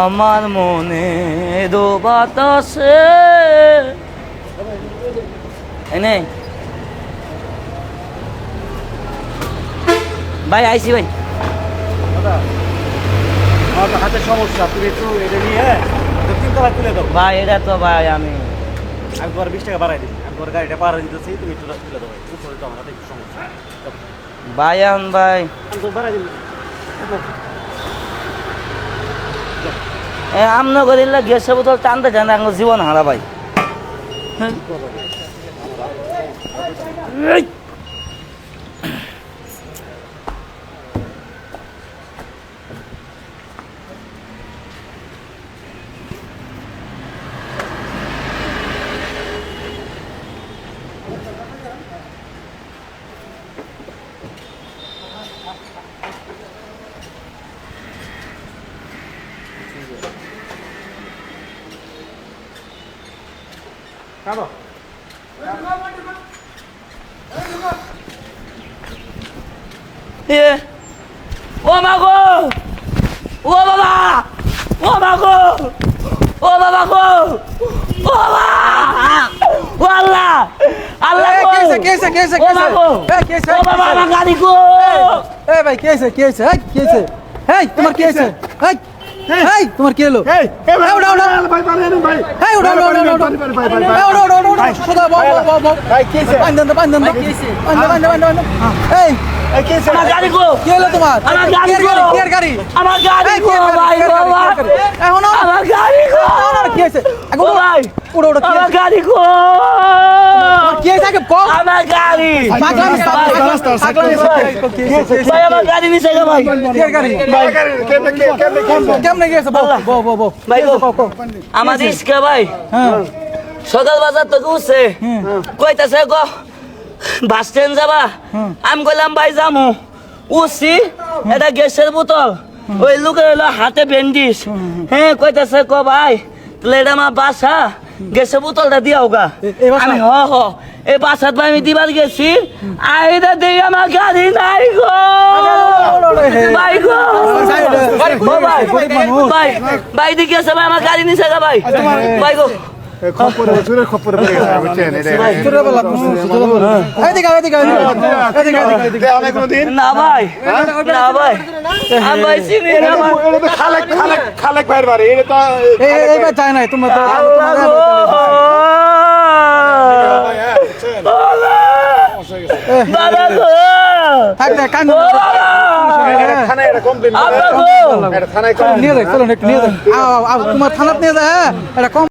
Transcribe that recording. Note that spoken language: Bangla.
আমার মনে দো বাতাসে এনে ভাই আইসি ভাই আমার হাতে সমস্যা, তুমি একটু এটা নিয়ে 3 তলা তুলে দাও। ভাই এটা তো ভাই আমি তোমার 20 টাকা বাড়াই দিই, আমি তোমার গাড়িটা পাড়া দিতেছি, তুমি একটু তুলে দাও। উপরে তো আমার হাতে একটু সমস্যা। ভাইয়ান ভাই আমি তো বাড়াই দিই। আমনা করিলে গ্যাসের বোতল টানতে টানতে আমার জীবন হারা ভাই। কাটো। ও মা গো, ও বাবা, ও মা গো, ও বাবা গো, ও মা, ও আল্লাহ, আল্লাহ গো, ও মা গো, ও বাবা আমার গাড়ি গো। ভাই কে আছে? তোমার কি আছে? তোমার কি হলো? আমার গাড়ি গো, কি হলো তোমার? আমার গাড়ি গো, গাড়ি আমার গাড়ি গো ভাই বাবা, আমার গাড়ি গো, কি আছে? ও ভাই, আমার গাড়ি গো, কি আছে? আমার গাড়ি, ভাই আমার গাড়ি নিচে গো ভাই, কেমনে গেছে? ভাই গো আমার রিস্কা ভাই সকাল বাজার তো উঠছে কইতাছে গো বাস স্ট্যান্ড যাবা, আমি কইলাম ভাই যামু, উঠছি এটা গ্যাসের বোতল, ওই লোকের হলো হাতে ব্যান্ডিজ, হ্যাঁ কইতাছে গো ভাই তাহলে এটা আমার বাসা, গ্যাসের বোতলটা দিয়াও গা, আমি হ এই বাসাত ভাই আমি দিবার গেছি, আইদা দেই আমার গাড়ি নাই গো, ভাই গো ভাই ভাই দিকে আছে ভাই আমার গাড়ি নিছে গা ভাই, ভাই গো খপ্পরে পড়ে গেছে বুঝছেন এটা না ভাই না ভাই আমি ভাই চিনি না খালেক ভাইয়ের বাড়ি এটা তো এইবার চাই নাই তোমরা তো বাবা গো থাকতে কান থানায় এটা কমপ্লেইন আব্বা গো এটা থানায় নিয়ে যাক, চলো একটু নিয়ে যাক, তোমার থানাত নিয়ে যায়, হ্যাঁ এটা কম